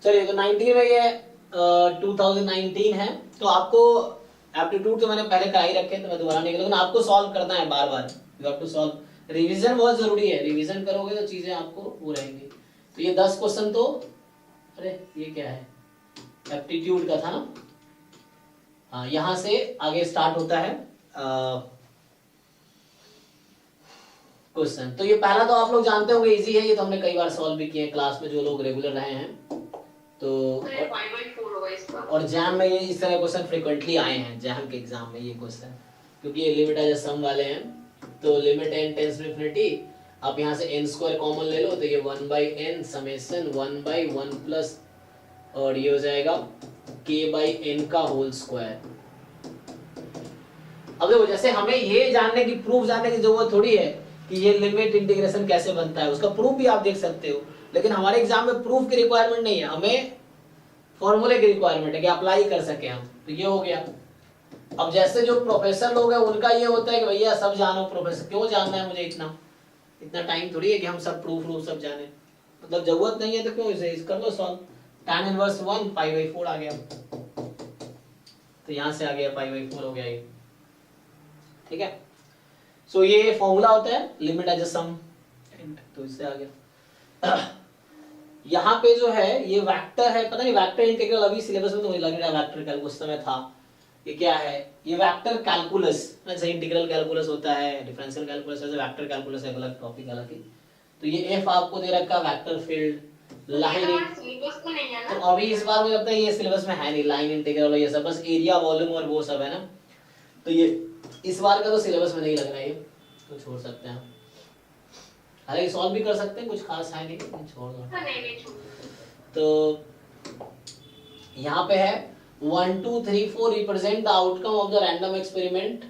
चलिए तो 19 में ये 2019 है, तो आपको एप्टीट्यूड तो मैंने पहले करा ही रखे, तो मैं दोबारा नहीं करूँगा, लेकिन आपको सॉल्व करना है बार बार, you have to solve. Revision बहुत जरूरी है, रिवीजन करोगे तो चीजें आपको वो रहेंगी। तो ये 10 क्वेश्चन तो, अरे ये क्या है, एप्टीट्यूड का था ना। हाँ, यहाँ से आगे स्टार्ट होता है क्वेश्चन। तो ये पहला तो आप लोग जानते होंगे, इजी है, ये तो हमने कई बार सॉल्व भी किए क्लास में, जो लोग रेगुलर रहे हैं। तो और जैम में ये इस तरह क्वेश्चन फ्रीक्वेंटली आए हैं, जैम के एग्जाम में ये क्वेश्चन, क्योंकि ये लिमिट एज सम वाले हैं। तो limit n tends to infinity, आप यहाँ से n² कॉमन ले लो, तो ये 1/n समेशन 1/1 प्लस, और ये हो जाएगा k/n का होल स्क्वायर। अब देखो, जैसे हमें ये जानने की, प्रूफ जानने की जरूरत थोड़ी है कि ये लिमिट इंटीग्रेशन कैसे बनता है, उसका प्रूफ भी आप देख सकते हो, लेकिन हमारे एग्जाम में प्रूफ की रिक्वायरमेंट नहीं है, हमें फॉर्मूले की रिक्वायरमेंट है कि अप्लाई कर सके हम। तो ये हो गया। अब जैसे जो प्रोफेसर लोग हैं उनका ये होता है कि भैया सब जानो, प्रोफेसर क्यों जानना है मुझे, इतना टाइम थोड़ी है कि हम सब प्रूफ सब जाने, मतलब जरूरत नहीं है तो क्यों, इसे कर लो सॉल्व। tan इनवर्स 1 π/4 आ गया, तो यहां से आ गया π/4 हो गया ये, ठीक है। सो ये फॉर्मूला होता है लिमिट एज सम, तो इससे आ गया। यहाँ पे जो है ये वेक्टर है, पता नहीं वेक्टर इंटीग्रल अभी सिलेबस में तो मुझे लग रहा है वेक्टर कैलकुलस में था, ये क्या है, ये वेक्टर कैलकुलस, जैसे इंटीग्रल कैलकुलस होता है, डिफरेंशियल कैलकुलस है, वेक्टर कैलकुलस है, अलग टॉपिक अलग है। तो ये एफ आपको दे रखा वेक्टर फील्ड, लाइन, तो अभी इस बार मुझे लगता है ये सिलेबस में है नहीं, लाइन इंटीग्रल ये सब, बस एरिया वॉल्यूम और वो सब है ना, तो ये इस बार का तो सिलेबस में नहीं लग रहा है, ये तो छोड़ सकते हैं। हालांकि सॉल्व भी कर सकते हैं, कुछ खास है नहीं, छोड़ दो। तो यहाँ पे है 1 2 3 4 represent the outcome of the random experiment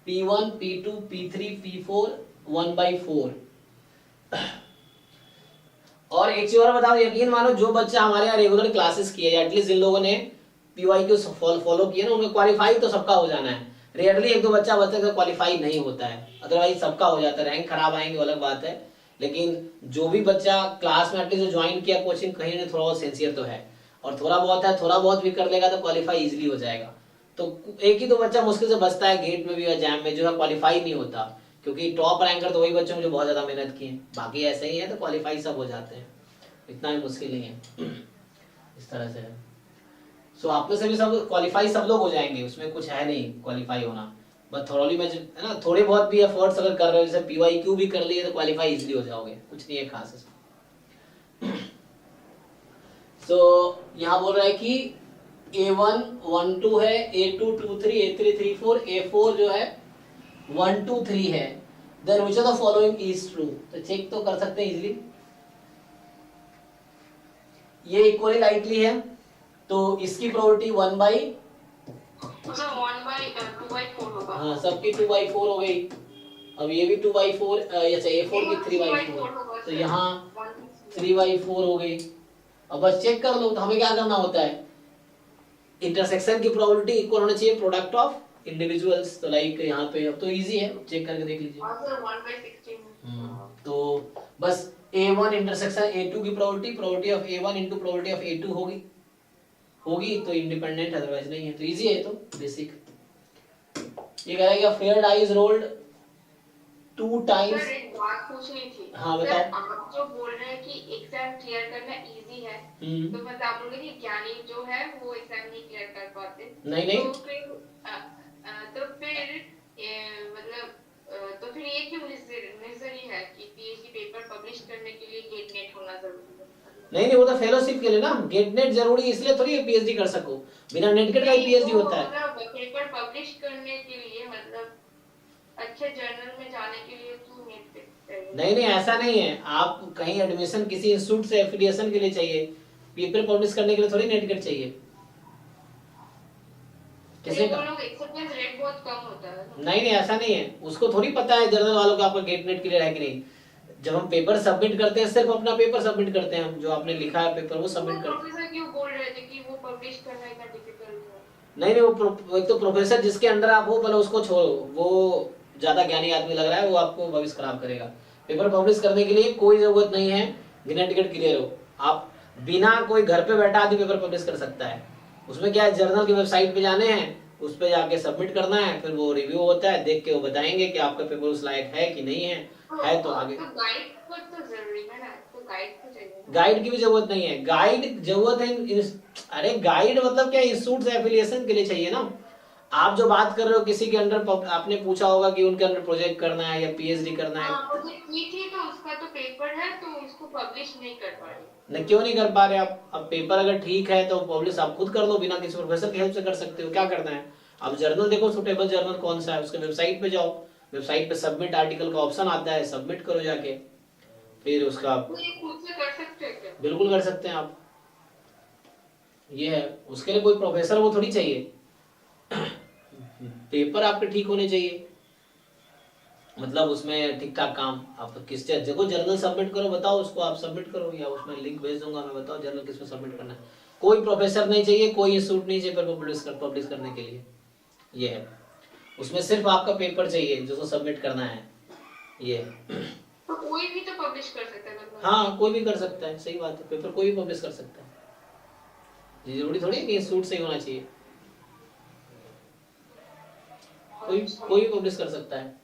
P1 P2 P3 P4 1/4। और एक चीज और बताओ, यकीन मानो जो बच्चा हमारे यहाँ रेगुलर क्लासेस किए, एटलीस्ट जिन लोगों ने पीवाई को फॉलो किया ना, उनका क्वालिफाई तो सबका हो जाना है। रेयरली एक दो बच्चा का क्वालिफाई नहीं होता है, अदरवाइज सबका हो जाता है। रैंक खराब आएंगे अलग बात है, लेकिन जो भी बच्चा क्लास में एटलीस्ट ज्वाइन किया कोचिंग, कहीं ना थोड़ा बहुत सिंसियर तो है, और थोड़ा बहुत है, थोड़ा बहुत भी कर लेगा तो क्वालिफाई इजिली हो जाएगा। तो एक ही दो बच्चा मुश्किल से बचता है गेट में भी या जैम में, जो है क्वालिफाई नहीं होता, क्योंकि टॉप रैंकर तो वही बच्चे हैं जो बहुत ज्यादा मेहनत किए, बाकी ऐसे ही है तो क्वालिफाई सब हो जाते हैं, इतना भी मुश्किल नहीं है। इस तरह से है। सो आप में से भी सब क्वालिफाई सब लोग हो जाएंगे, उसमें कुछ है नहीं क्वालिफाई होना, बस थोड़ी में है ना, थोड़े बहुत भी एफर्ट्स अगर कर रहे हो, जैसे पीवाईक्यू भी कर लिए तो क्वालिफाई इजीली हो जाओगे, कुछ नहीं है खास इसमें। सो यहाँ बोल रहा है कि A1 1 2 है, A2 2 3, A3 3 4, A4 जो है 1 2 3 है, then which of the following is true. तो चेक तो कर सकते हैं इजीली, ये इक्वली लाइटली है, तो इसकी प्रोबेबिलिटी 1/2/4 होगा। हाँ, सबकी 2/4 हो गई। अब ये भी 2/4, अच्छा A4 की 3/4, तो यहाँ 3/4 हो गई। अब बस चेक कर लो, तो हमें क्या करना होता है, इंटरसेक्शन की प्रोबेबिलिटी इक्वल होना चाहिए प्रोडक्ट ऑफ इंडिविजुअल्स। तो लाइक यहाँ पे अब तो इजी है, चेक करके देख लीजिए। तो बस A1 इंटरसेक्शन A2 की probability of A1 into probability of A2 होगी तो इंडिपेंडेंट, अदरवाइज नहीं है। तो इजी है, तो बेसिक। ये कह रहा है कि फेयर डाइज रोल्ड 2 टाइम्स। एक बात पूछनी थी। हाँ बताओ। आप जो बोल रहे हैं कि एग्जाम क्लियर करना इजी है, तो मतलब आप बोल रहे हैं कि ज्ञानी जो है वो एग्जाम नहीं क्लियर कर पाते। नहीं तो फिर ये क्यों नेसेसरी है कि पीएचडी पेपर पब्लिश करने के लिए गेट नेट होना जरूरी है? नहीं, वो तो फेलोशिप के लिए ना, गेट नेट जरूरी इसलिए थोड़ी पीएचडी कर सको, बिना नेट के का पीएचडी होता है। पेपर पब्लिश करने के लिए, मतलब अच्छे जर्नल में जाने के लिए क्यों नेट पे? नहीं, ऐसा नहीं है। आप कहीं एडमिशन किसी इंस्टीट्यूट से एफिलिएशन के लिए चाहिए, पेपर पब्लिश करने के लिए थोड़ी नेट गेट चाहिए। किसी का एक्सेप्टेंस रेट बहुत कम होता है। नहीं, ऐसा नहीं है, उसको थोड़ी पता है जर्नल वालों का आपका गेट नेट क्लियर है कि नहीं। जब हम पेपर सबमिट करते हैं, सिर्फ अपना पेपर सबमिट करते हैं, जो आपने लिखा है पेपर वो सबमिट करते हैं। प्रोफेसर क्यों बोल रहे थे कि वो पब्लिश करना इतना डिफिकल्ट है? नहीं, वो एक तो प्रोफेसर जिसके अंडर आप हो, पहले उसको छोड़ो, वो ज्यादा ज्ञानी आदमी लग रहा है, वो आपको भविष्य खराब करेगा। पेपर पब्लिश करने के लिए कोई जरूरत नहीं है कि नेट गेट क्लियर हो। आप बिना कोई घर पे बैठा आदमी पेपर पब्लिश कर सकता है। उसमें क्या है, जर्नल की वेबसाइट पे जाने हैं, उस पे जाके सबमिट करना है, फिर वो रिव्यू होता है, देख के वो बताएंगे कि आपका पेपर उस लायक है कि नहीं है तो आगे। तो गाइड तो जरूरी है ना, तो गाइड तो चाहिए ना। गाइड की भी जरूरत नहीं है, गाइड जरूरत है अरे गाइड मतलब क्या, इंस्टीट्यूट से एफिलिएशन के लिए चाहिए ना। आप जो बात कर रहे हो किसी के अंडर, आपने पूछा होगा कि उनके अंडर प्रोजेक्ट करना है या पीएचडी करना है। प्रोजेक्ट की थी तो उसका तो पेपर है, तो उसको पब्लिश नहीं कर पा रही। नहीं, क्यों नहीं कर पा रहे आप? अब पेपर अगर ठीक है तो पब्लिश आप खुद कर लो, बिना किसी प्रोफेसर की हेल्प से कर सकते हो। क्या करना है, आप जर्नल देखो सुटेबल जर्नल कौन सा है, उसके वेबसाइट पे जाओ, वेबसाइट पे सबमिट आर्टिकल का ऑप्शन आता है, सबमिट करो जाके, फिर उसका तो ये खुद से कर सकते हैं क्या? बिल्कुल कर सकते हैं आप। ये है, उसके लिए कोई प्रोफेसर वो थोड़ी चाहिए। पेपर आपके ठीक होने चाहिए, मतलब उसमें ठीक ठाक काम। आप किस जगह जर्नल सबमिट करो, बताओ उसको, आप सबमिट करो, या उसमें लिंक भेज दूंगा मैं, बताओ जर्नल किस में सबमिट करना है। कोई प्रोफेसर नहीं चाहिए, कोई इंस्टीट्यूट नहीं चाहिए पेपर पब्लिश करने के लिए। ये है, उसमें सिर्फ आपका पेपर चाहिए जिसको सबमिट करना है। ये है। तो कोई भी तो पब्लिश कर सकता है मतलब। हाँ, कोई भी कर सकता है, सही बात है, पेपर कोई भी पब्लिश कर सकता है। ये जरूरी थोड़ी है कि इंस्टीट्यूट से ही होना चाहिए, कोई भी पब्लिश कर सकता है।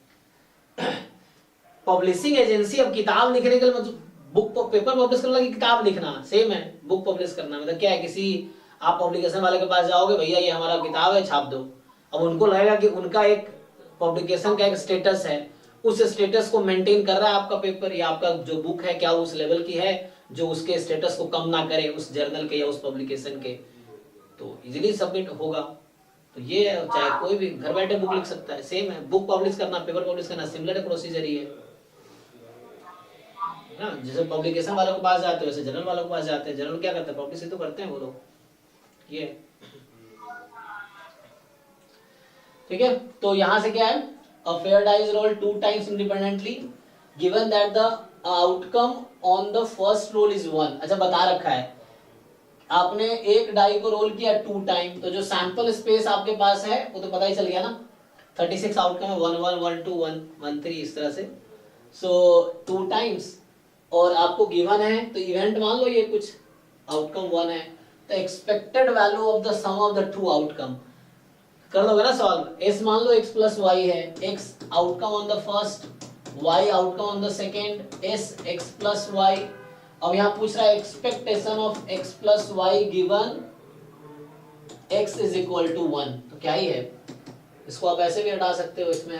पब्लिशिंग एजेंसी, अब किताब लिखने के लिए मतलब बुक पेपर पब्लिश करना कि किताब लिखना सेम है। बुक पब्लिश करना मतलब क्या है, किसी आप पब्लिकेशन वाले के पास जाओगे, भैया ये हमारा किताब है, छाप दो। अब उनको लगेगा कि उनका एक पब्लिकेशन का एक स्टेटस है, उस स्टेटस को मेंटेन कर रहा है आपका पेपर या आपका जो बुक है, क्या उस लेवल की है जो उसके स्टेटस को कम ना करे उस जर्नल के या उस पब्लिकेशन के, तो इजीली सबमिट होगा। तो ये चाहे कोई भी घर बैठे बुक लिख सकता है, सेम है। बुक पब्लिश करना, पेपर पब्लिश करना सिमिलर प्रोसीजर ही है ना। जैसे पब्लिकेशन वालों के पास जाते हो वैसे जर्नल वालों के पास जाते हैं। जर्नल क्या करते हैं, पब्लिश ही तो करते हैं वो लोग। ये ठीक है। तो यहां से क्या है, a fair die is rolled 2 times independently given that the outcome on the first roll is 1। अच्छा बता रखा है, आपने एक डाई को रोल किया 2 टाइम, तो जो सैंपल स्पेस आपके पास है वो तो पता ही चल गया ना। 36 आउटकम है, 1 1 1 2 1 1 3 इस तरह से। सो 2 टाइम्स, और आपको गिवन है तो इवेंट मान लो ये कुछ आउटकम 1 है, तो expected value of the sum of the 2 outcome कर लोगे ना सॉल्व। एस मान लो x प्लस वाई है, x outcome on the first, y outcome on the second, S x plus y. अब यहाँ पूछ रहा है expectation of x plus y given x is equal to 1, तो क्या ही है, इसको आप ऐसे भी हटा सकते हो, इसमें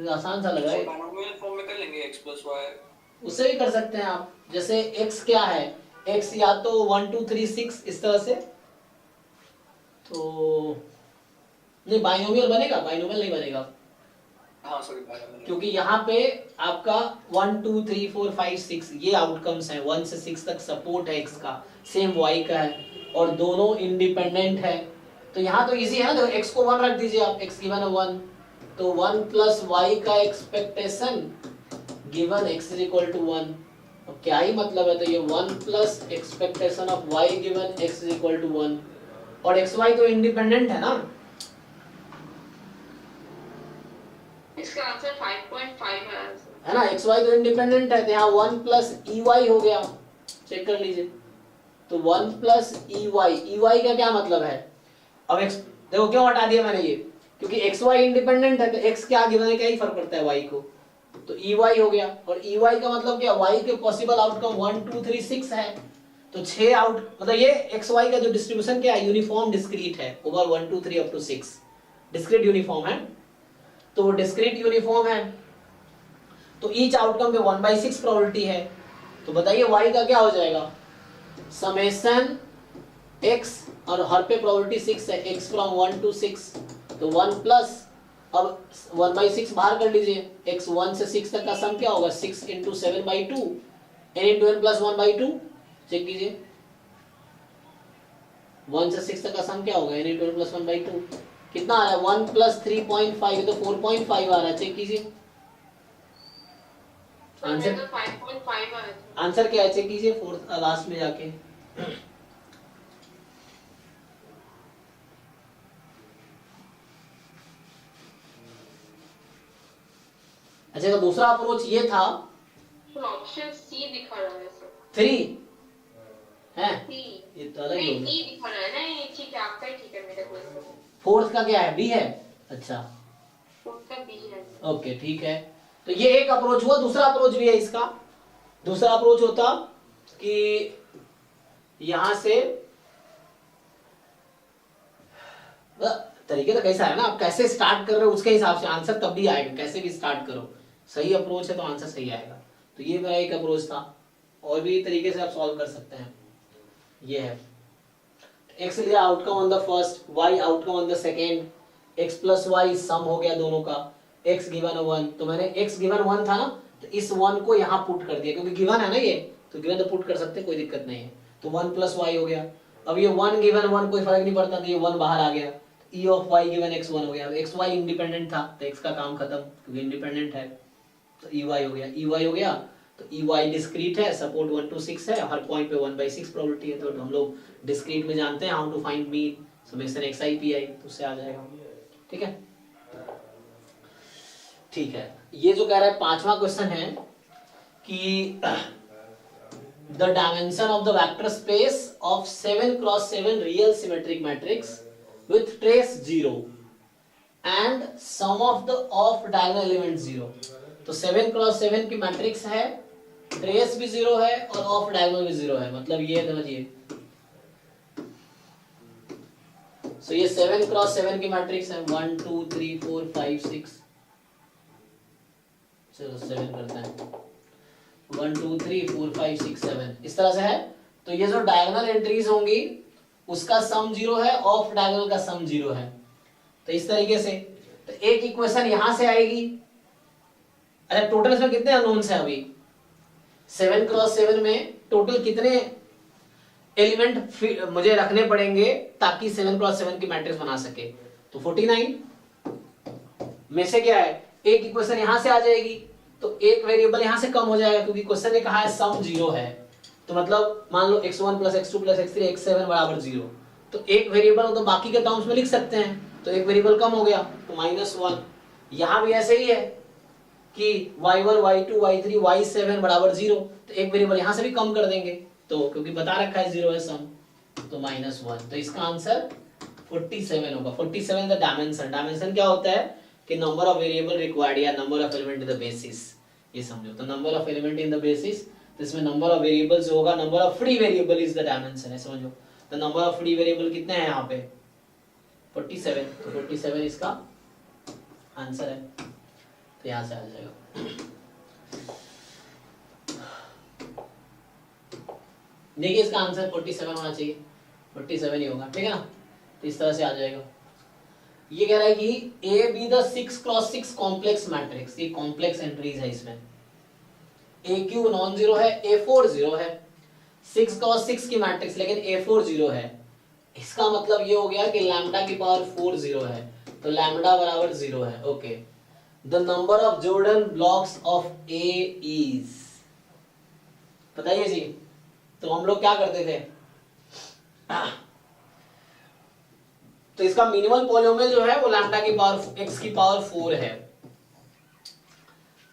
आसान सा लगा है। बाइनोमियल फॉर्म में कर लेंगे x प्लस y, उससे भी कर सकते हैं आप। जैसे x क्या है, x या तो 1 2 3 6 इस तरह से, तो नहीं बाइनोमियल बनेगा, बाइनोमियल नहीं बनेगा। हाँ सॉरी बाइनोमियल, क्योंकि यहाँ पे आपका 1 2 3 4 5 6 ये आउटकम्स हैं, 1 से 6 तक सपोर्ट है x का, सेम y का है, और दोनों इंडिपेंडेंट है। तो यहाँ तो इजी है ना, तो x को 1 रख दीजिए आप, x गिवन है 1, तो 1 प्लस y का expectation given x is equal to 1। अब क्या ही मतलब है, तो ये 1 plus expectation of y given x is equal to 1, और xy तो इंडिपेंडेंट है ना। इसका आंसर 5.5 है ना, xy तो इंडिपेंडेंट है, तो यहाँ 1 प्लस ey हो गया, चेक कर लीजिए। तो 1 प्लस ey का क्या मतलब है, अब x देखो क्यों हटा दिया मैंने ये, क्योंकि xy इंडिपेंडेंट है, तो x क्या गिवन है, क्या ही फर्क पड़ता है y को, तो ey हो गया। और ey का मतलब क्या, y के पॉसिबल आउटकम 1 2 3 6 है, तो 6 आउट, मतलब ये xy का जो डिस्ट्रीब्यूशन क्या है, यूनिफॉर्म डिस्क्रीट है over 1 2 3 up to 6, discrete uniform है, तो वो डिस्क्रीट यूनिफॉर्म है, तो ईच आउटकम पे 1/6 प्रोबेबिलिटी है। तो बताइए y का क्या हो जाएगा, समेशन x, और हर पे प्रोबेबिलिटी 6 है, x फ्रॉम 1 to 6, तो 1 प्लस, अब 1/6 बाहर कर लीजिए, x 1 से 6 तक का सम क्या होगा, 6 into 7/2 n into n plus 1/2, check कीजिए 1 से 6 तक का सम क्या होगा, n into n plus 1/2 कितना आ रहा है, 1 प्लस 3.5, तो 4.5 आ रहा है, चेक कीजिए आंसर। तो 5.5 आया था। आंसर क्या है, चेक कीजिए फोर्थ लास्ट में जाके। अच्छा, तो दूसरा अप्रोच ये था, तो ऑप्शन सी दिखा रहा है सर। 3 है, सी ये तो अलग ही नहीं, होगा। ई दिखा रहा है ना, ये ठीक है, आपका ही ठीक है, मेरे को फोर्थ का क्या है, बी है, अच्छा उसका बी है। ओके ठीक है। तो ये एक अप्रोच हुआ, दूसरा अप्रोच भी है इसका। दूसरा अप्रोच होता कि यहां से तरीके तो कैसा है ना, आप कैसे स्टार्ट कर रहे हो उसके हिसाब से आंसर तब भी आएगा, कैसे भी स्टार्ट करो, सही अप्रोच है तो आंसर सही आएगा। तो ये मेरा एक अप्रोच था, और भी तरीके से आप सॉल्व कर सकते हैं। ये है x लिया outcome on the first, y outcome on the second, x plus y sum हो गया दोनों का, x गिवन 1, तो मैंने x गिवन 1 था ना, तो इस 1 को यहाँ पुट कर दिया क्योंकि गिवन है ना ये, तो गिवन तो पुट कर सकते हैं, कोई दिक्कत नहीं है। तो 1 प्लस वाई हो गया। अब ये 1 गिवन 1 कोई फर्क नहीं पड़ता, तो ये 1 बाहर आ गया, e of y given x 1 हो गया। x y इंडिपेंडेंट था तो x का काम खत्म क्योंकि इंडिपेंडेंट है, तो e y हो गया, e y हो गया। तो ई वाई डिस्क्रीट है, सपोर्ट 1 to 6 है, हर पॉइंट पे 1/6 प्रोबेबिलिटी है, तो हम लोग डिस्क्रीट में जानते हैं how to find mean, summation xi pi, तो उससे आ जाएगा। ठीक है, ठीक है। ये जो कह रहा है पांचवा क्वेश्चन है कि the dimension of the vector space of 7x7 real symmetric matrix with trace 0 and sum of the off diagonal element 0। तो 7x7 की मैट्रिक्स है, ट्रेस भी 0 है और ऑफ डायगोनल भी 0 है, मतलब ये समझिए। सो ये 7x7 की मैट्रिक्स है, 1 2 3 4 5 6, चलो 7 करते हैं, 1 2 3 4 5 6 7 इस तरह से है। तो ये जो डायगोनल एंट्रीज होंगी उसका सम 0 है, ऑफ डायगोनल का सम 0 है, तो इस तरीके से। तो एक इक्वेशन यहां से आएगी। अच्छा, टोटल इसमें कितने अननोन्स हैं अभी 7x7 में, टोटल कितने एलिमेंट मुझे रखने पड़ेंगे ताकि 7x7 की मैट्रिक्स बना सके? तो 49 में से क्या है, एक इक्वेशन यहां से आ जाएगी, तो एक वेरिएबल यहां से कम हो जाएगा क्योंकि क्वेश्चन ने कहा है सम 0 है, तो मतलब मान लो x1 + x2 + x3 x7 = 0, तो एक वेरिएबल हो तो बाकी के टर्म्स में लिख सकते हैं, तो एक वेरिएबल कम हो गया तो -1। यहां भी ऐसे ही है कि y1 y2 y3 y7 = 0, तो एक वेरिएबल यहां से भी कम कर देंगे, तो क्योंकि बता रखा है 0 है सम, तो -1। तो इसका आंसर 47 होगा। 47 द डायमेंशन। डायमेंशन क्या होता है कि नंबर ऑफ वेरिएबल रिक्वायर्ड या number of element in the basis, ये समझो। तो number of element in the basis, तो इसमें नंबर ऑफ वेरिएबल्स होगा, number of free variable is the dimension है, समझो। तो नंबर ऑफ फ्री वेरिएबल कितने हैं यहाँ पे 47, तो 47 इसका आंसर है, तो यहां से आ जाएगा। देखिए इसका आंसर 47 होना चाहिए, 47 ही होगा, ठीक है ना। तो इस तरह से आ जाएगा। ये कह रहा है कि A be the 6x6 complex matrix, ये कॉम्प्लेक्स एंट्रीज है इसमें। AQ नॉन जीरो है, A4 0 है, 6x6 की मैट्रिक्स लेकिन A4 0 है, इसका मतलब ये हो गया कि लैम्डा की पावर 4 0 है, तो लैम्डा बराबर 0 है। Okay, the number of Jordan blocks of A is, बताइए जी। तो हम लोग क्या करते थे, तो इसका मिनिमल पॉलिनोमियल जो है वो लैम्डा की पावर x की पावर 4 है,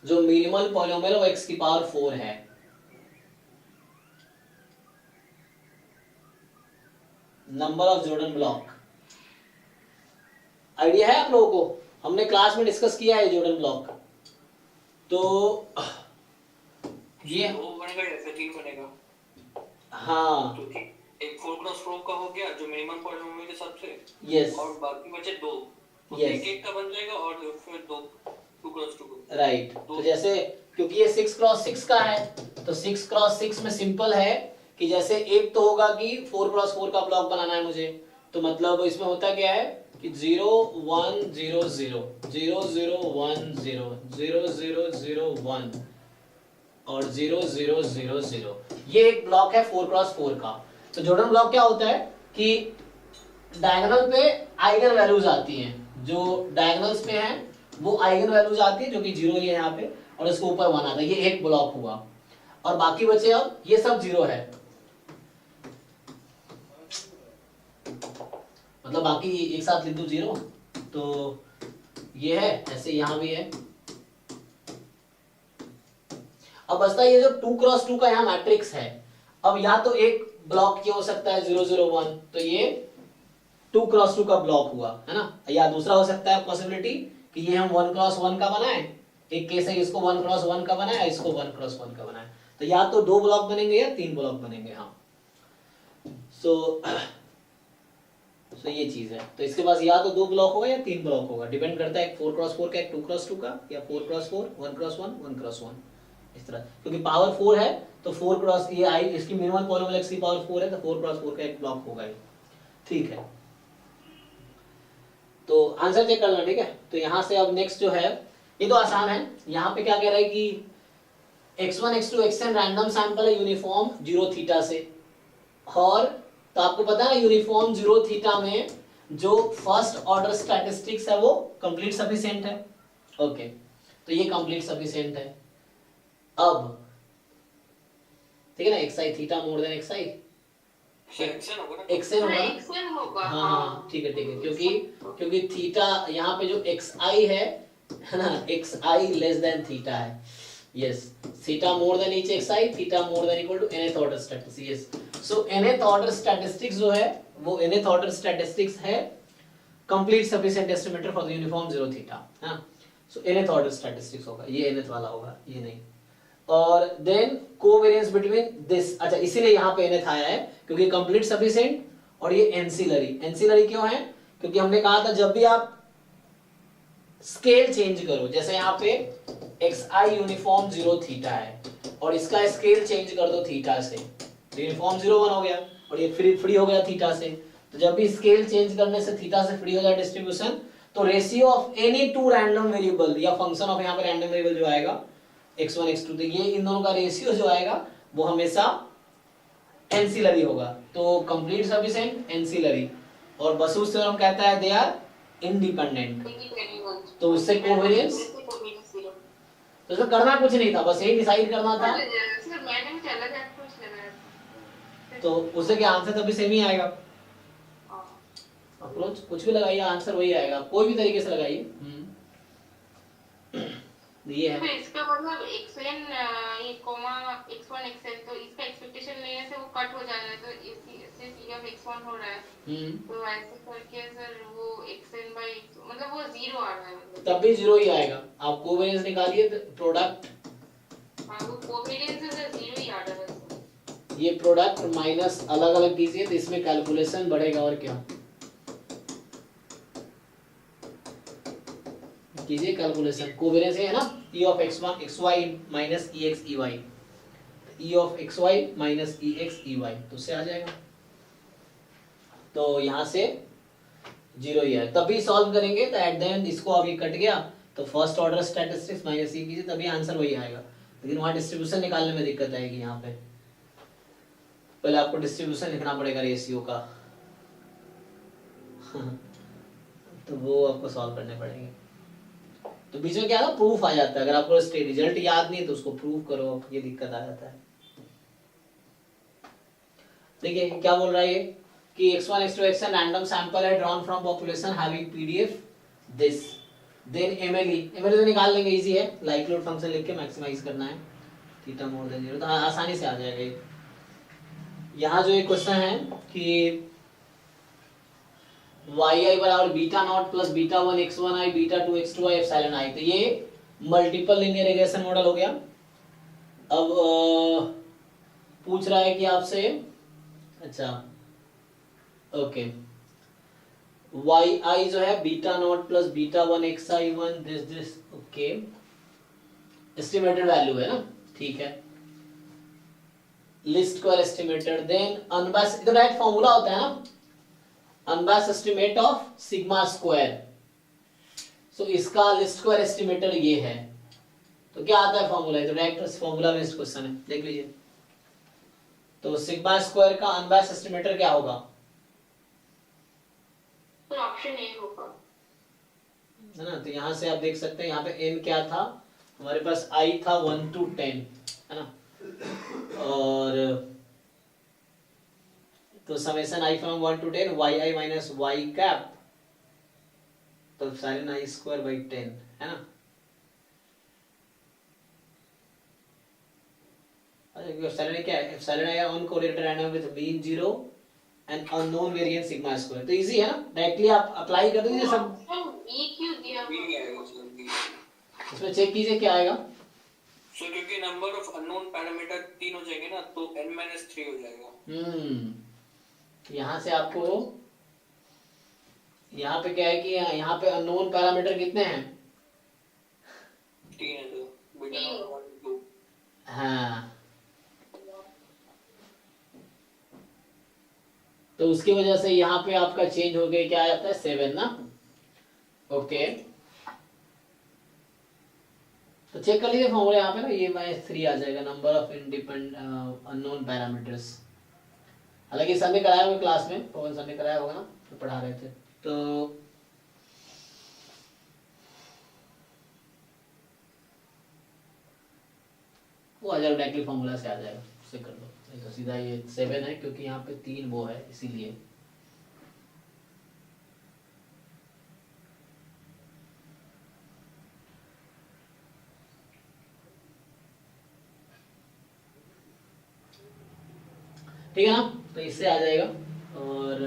जो मिनिमल पॉलिनोमियल वो x की पावर 4 है। Number of Jordan block idea है आप लोगों को, हमने क्लास में डिस्कस किया है जॉर्डन ब्लॉक। तो ये वो बनेगा या फिर 3 बनेगा? हाँ, तो एक 4x4 का हो गया जो मिनिमम पॉलिनोमियल के हिसाब से, यस और बाकी बचे 2, तो Yes. एक का बन जाएगा और फिर 2x2 राइट। तो जैसे क्योंकि ये 6x6 का है, तो 6x6 में सिंपल है कि जैसे एक तो होगा कि 4x4 का ब्लॉक बनाना है मुझे, तो मतलब इसमें होता क्या है कि 0 1 0 0 0 0 1 0 0 0 0 1 और 0 0 0 0, ये एक ब्लॉक है 4x4 का। तो जॉर्डन ब्लॉक क्या होता है कि डायगोनल पे आइगन वैल्यूज आती हैं, जो डायगोनल्स पे हैं वो आइगन वैल्यूज आती है जो कि 0 ही है यहाँ पे, और इसके ऊपर 1 आता है, ये एक ब्लॉक हुआ, और बाकी बचे अब ये सब 0 है, मतलब बाकी एक साथ लिख दो 0, तो ये है ऐसे, यहाँ भी है। अब बचता ये जो 2x2 का यहाँ मैट्रिक्स है, अब या तो एक ब्लॉक क्या हो सकता है 001, तो ये 2x2 का ब्लॉक हुआ है ना, या दूसरा हो सकता है पॉसिबिलिटी कि ये हम 1x1 का बनाए, एक केस है इसको 1x1 का बनाया, इसको 1x1 का बनाया, तो या तो 2 ब्लॉक बनेंगे या 3 ब्लॉक बनेंगे। हाँ सो ये चीज है, तो इसके पास या तो 2 ब्लॉक होगा या 3 ब्लॉक होगा, डिपेंड करता है 4x4 का, 2x2 का, या 4x4, 1x1, 1x1 इस तरह, क्योंकि पावर 4 है तो 4x ये आई, इसकी मिनिमम पॉलीमोलेक्स की पावर 4 है तो 4x4 का एक ब्लॉक होगा ही। ठीक है, तो आंसर चेक करना, ठीक है। तो यहां से अब नेक्स्ट जो है ये तो आसान है, यहाँ पे क्या कह रहा है कि x1 x2 xn random sample है यूनिफॉर्म 0 थीटा से, और तो आपको पता है यूनिफॉर्म 0 थीटा में जो फर्स्ट ऑर्डर स्टैटिस्टिक्स है वो कंप्लीट सफिशिएंट है। ओके, तो ये कंप्लीट सफिशिएंट है। अब ठीक है ना, xi theta more then xi action होगा ना, xn होगा ना, एक्शन होगा। हाँ ठीक है ठीक है, क्योंकि थीटा यहाँ पे जो xi है ना, xi लेस देन थीटा है, yes, theta more than each xi, theta more than equal to nth order statistics, yes. So nth order statistics जो है वो nth ऑर्डर स्टैटिस्टिक्स है complete sufficient estimator for the uniform 0 theta, हाँ। So nth order statistics होगा, ये nth वाला होगा, ये नहीं। और देन कोवेरिएंस बिटवीन दिस, अच्छा इसीलिए यहाँ पे nth आया है क्योंकि कंप्लीट सफिशिएंट, और ये एंसिलरी क्यों है, क्योंकि हमने कहा था जब भी आप स्केल चेंज करो, जैसे यहाँ पे xi यूनिफॉर्म 0 थीटा है और इसका स्केल चेंज कर दो थीटा से, तो यूनिफॉर्म 0 1 हो गया और ये फ्री हो गया थीटा से, तो जब भी स्केल चेंज करने से थीटा से फ्री हो जाए डिस्ट्रीब्यूशन, तो ratio of any two random variable या फंक्शन ऑफ यहाँ पे रैंडम वेरिएबल जो आएगा x1 x2, तो ये इन दोनों का रेशियो जो आएगा वो हमेशा एंसिलरी होगा, तो कंप्लीट सफिशिएंट एंसिलरी, और बसूस थ्योरम कहता है दे आर इंडिपेंडेंट, तो उससे कोवेरिएंस, तो इसमें करना कुछ नहीं था, बस यही डिसाइड करना था, तो उससे क्या आंसर तभी सेम ही आएगा। अप्रोच कुछ भी लगाइए आंसर वही आएगा, कोई भी तरीके से लगाइए। ये है, तो इसका मतलब xn ये कोमा x1 xn, तो इसका एक्सपेक्टेशन लेने से वो कट हो जाना है, तो इससे c of x1 हो रहा है, तो ऐसे करके सर वो xn by मतलब वो 0 आ रहा है, मतलब तब भी 0 ही आएगा। आप कोवेरिएंस निकालिए, प्रोडक्ट, हाँ वो कोवेरिएंस से 0 ही आ रहा है, ये प्रोडक्ट माइनस अलग अलग कीजिए तो इसमें कैलकुलेशन बढ़ेगा, और क्या कीजिए कैलकुलेशन, कोवेरिएंस है ना, e of x1 xy minus ex ey, e of xy minus ex ey, तो उससे आ जाएगा, तो यहाँ से 0 ही है, तभी सॉल्व करेंगे तो एट द एंड इसको अभी कट गया तो first order statistics minus e कीजिए तभी आंसर वही आएगा, लेकिन वहाँ डिस्ट्रीब्यूशन निकालने में दिक्कत आएगी। यहाँ पे पहले आपको डिस्ट्रीब्यूशन लिखना पड़ेगा रेशियो का तो वो आपको सॉल्व करने पड़ेंगे, तो बीच में क्या ना प्रूफ आ जाता है, अगर आपको रिजल्ट याद नहीं है तो उसको प्रूव करो, ये दिक्कत आ जाता है। देखिए क्या बोल रहा है ये कि x1 x2 xn random sample है drawn from population having PDF this, then MLE तो निकाल लेंगे, इजी है, लाइक्लीहुड फंक्शन लिख के मैक्सिमाइज करना है, थीटा मोर देन 0, तो आसानी से आ जाएगा। यहाँ जो एक क्वेश्चन है कि yi बराबर beta naught plus beta 1 x1i beta 2 x2i epsilon i, तो ये मल्टीपल लीनियर रिग्रेशन मॉडल हो गया। अब पूछ रहा है कि आपसे, अच्छा ओके, yi जो है beta naught plus beta 1 xi1 this okay, estimated value है ना, ठीक है, least square estimated, then unbiased, इधर डायरेक्ट फार्मूला होता है ना, unbiased estimate of sigma square, so इसका लिस्ट स्क्वायर एस्टिमेटर ये है, तो क्या आता है फार्मूला, तो डायरेक्ट फार्मूला बेस्ड क्वेश्चन है, देख लीजिए, तो सिग्मा स्क्वायर का अनबायस्ड एस्टिमेटर क्या होगा, तो ऑप्शन ए होगा, है ना, तो यहां से आप देख सकते हैं यहाँ पे n क्या था हमारे पास, i था 1 to 10 है ना, और तो summation i from 1 to 10 yi minus y cap, तो साइन i स्क्वायर बाई 10 है ना, अरे क्योंकि एप्सिलॉन क्या है, एप्सिलॉन है uncorrelated random with mean 0 and unknown variance sigma square. तो इजी है ना, डायरेक्टली आप अप्लाई कर दीजिए सब। ई क्यों दिया? नहीं आएगा सर। इसमें चेक कीजिए क्या आएगा। सो क्योंकि नंबर ऑफ अननोन पैरामीटर 3 हो जाएंगे ना, तो n-3 हो जाएगा। यहाँ से आपको, यहाँ पे क्या है कि यहाँ पे अननोन पैरामीटर कितने हैं? 3 है तो बीटा 1 2। हाँ, तो उसकी वजह से यहाँ पे आपका चेंज हो गया, क्या आ जाता है 7 ना। ओके, तो चेक कर लीजिए फॉर्मूला यहाँ पे ना, ये -3 आ जाएगा, number of independent unknown parameters. हालांकि सर ने कराया होगा क्लास में, पवन सर ने कराया होगा ना, तो पढ़ा रहे थे। तो वो आ जाएगा, डायरेक्टली फॉर्मूला से आ जाएगा, उससे कर लो। नहीं तो सीधा ये 7 है, क्योंकि यहाँ पे 3 वो है इसीलिए। ठीक है ना, तो इससे आ जाएगा। और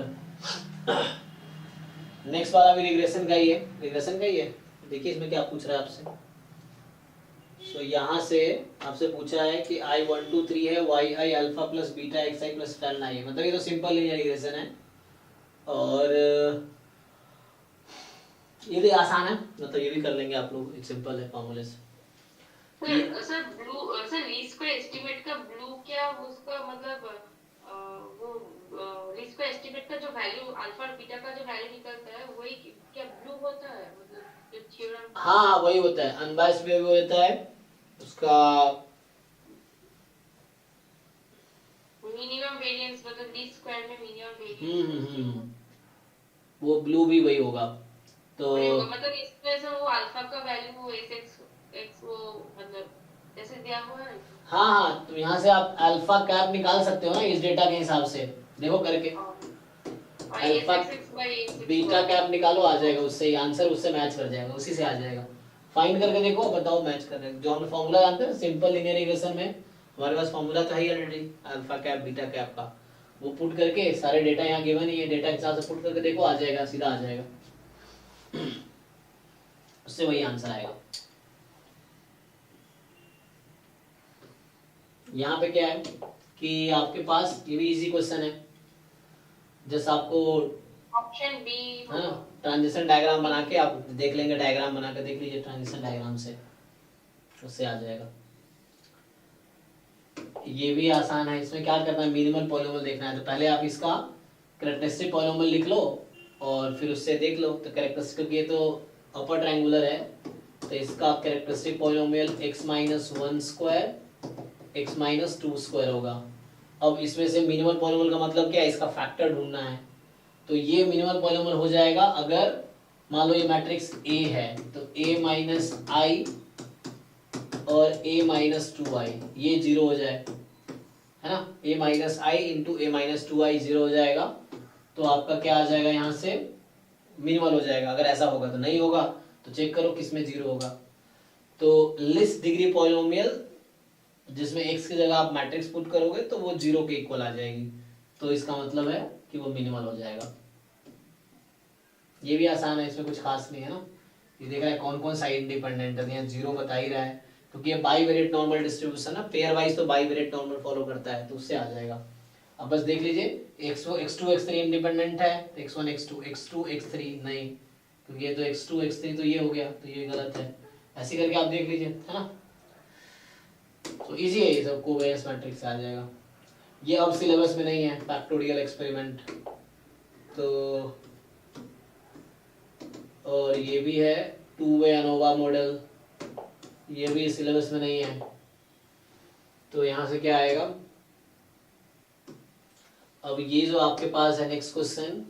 नेक्स्ट वाला भी रिग्रेशन का ही है, रिग्रेशन का ही है। देखिए इसमें क्या पूछ रहा है आपसे। सो यहाँ से आपसे पूछा है कि I123 है yi alpha plus beta xi plus turn i, मतलब ये तो सिंपल लीनियर रिग्रेशन है। और ये भी आसान है, मतलब ये भी कर लेंगे आप लोग, एक सिंपल है फॉर्मूले से। Sir blue, sir least square estimate का ब्लू क्या उसका मतलब वो लीस्ट स्क्वायर एस्टीमेट का जो वैल्यू अल्फा और बीटा का जो वैल्यू निकलता है वही क्या ब्लू होता है, मतलब जो थ्योरम? हाँ वही होता है, अनबायस्ड वे वो होता है उसका मिनिमम वेरिएंस, मतलब लीस्ट स्क्वायर में मिनिमम वेरिएंस। वो ब्लू भी वही होगा। तो मतलब इसमें से वो अल्फा का वैल्यू वो x वो मतलब जैसे दिया हुआ है। हाँ हाँ, तो यहाँ से आप अल्फा कैप निकाल सकते हो ना इस डेटा के हिसाब से, देखो करके अल्फा बीटा कैप निकालो, आ जाएगा उससे, आंसर उससे मैच कर जाएगा, उसी से आ जाएगा। फाइंड करके देखो, बताओ मैच कर रहे हैं। जो हम फॉर्मूला जानते हैं सिंपल लीनियर रिग्रेशन में, हमारे पास फॉर्मूला तो है ही already alpha cap beta cap का, वो पुट करके सारे डेटा यहाँ गिवन ही है, डेटा के हिसाब से पुट करके देखो, आ जाएगा, सीधा आ जाएगा, उससे वही आंसर आएगा। यहाँ पे क्या है कि आपके पास ये भी इजी क्वेश्चन है, जैसे आपको ऑप्शन बी ट्रांजिशन डायग्राम बना के आप देख लेंगे, डायग्राम बना के देख लीजिए ट्रांजिशन डायग्राम से, उससे आ जाएगा। ये भी आसान है, इसमें क्या करना है, मिनिमल पॉलीनोमियल देखना है। तो पहले आप इसका कैरेक्टरिस्टिक पॉलीनोमियल लिख लो और फिर उससे देख लो। तो कैरेक्टरिस्टिक, ये तो अपर ट्रायंगुलर है, तो इसका characteristic polynomial x-1 square x-2 square होगा। अब इसमें से मिनिमल पॉलीनोमियल का मतलब क्या है, इसका फैक्टर ढूंढना है। तो ये मिनिमल पॉलीनोमियल हो जाएगा अगर मान लो ये मैट्रिक्स A है, तो A-I और A-2I ये 0 हो जाए, है ना, A-I इंटू A-2I 0 हो जाएगा। तो आपका क्या आ जाएगा, यहाँ से मिनिमल हो जाएगा। अगर ऐसा होगा, तो नहीं होगा तो चेक करो किसमें 0 होगा। तो लिस्ट डिग्री पॉलीनोमियल जिसमें x की जगह आप मैट्रिक्स पुट करोगे तो वो 0 के इक्वल आ जाएगी, तो इसका मतलब है कि वो मिनिमल हो जाएगा। ये भी आसान है, इसमें कुछ खास नहीं है ना। ये देख रहा है कौन कौन साइड इंडिपेंडेंट है, यहाँ 0 बता ही रहा है, क्योंकि ये बाईवेरिएट नॉर्मल डिस्ट्रीब्यूशन है, पेयर वाइज तो बाईवेरिएट नॉर्मल फॉलो करता है, तो उससे आ जाएगा। अब बस देख लीजिए x2 x3 इंडिपेंडेंट है, x1 x2 x2 x3 नहीं, क्योंकि ये तो x2 x3 तो ये हो गया, तो ये गलत है। ऐसे करके आप देख लीजिए, है ना। तो इजी है, ये सब कोवेरिएंस मैट्रिक्स आ जाएगा। ये अब सिलेबस में नहीं है, फैक्टोरियल एक्सपेरिमेंट। तो और ये भी है 2-वे एनोवा मॉडल, ये भी सिलेबस में नहीं है। तो यहाँ से क्या आएगा, अब ये जो आपके पास है नेक्स्ट क्वेश्चन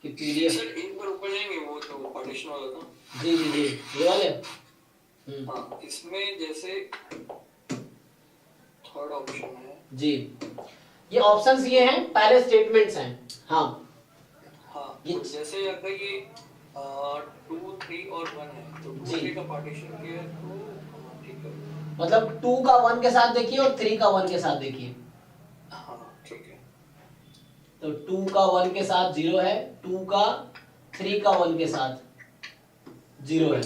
कि पीडीएफ, सर एक बार ऊपर जाएंगे, वो जो पार्टीशन वाला था। जी जी जी, ये वाले। हाँ, इसमें जैसे थर्ड ऑप्शन है जी, ये ऑप्शंस ये हैं, पहले स्टेटमेंट्स हैं। हाँ हाँ, ये तो जैसे अगर ये 2, 3 और 1 है, तो 2 का पार्टीशन किया तो ठीक है। मतलब 2 का 1 के साथ देखिए और 3 का 1 के साथ देखिए। हाँ ठीक है। तो 2 का 1 के साथ 0 है, 2 का 3 का 1 के साथ 0 है।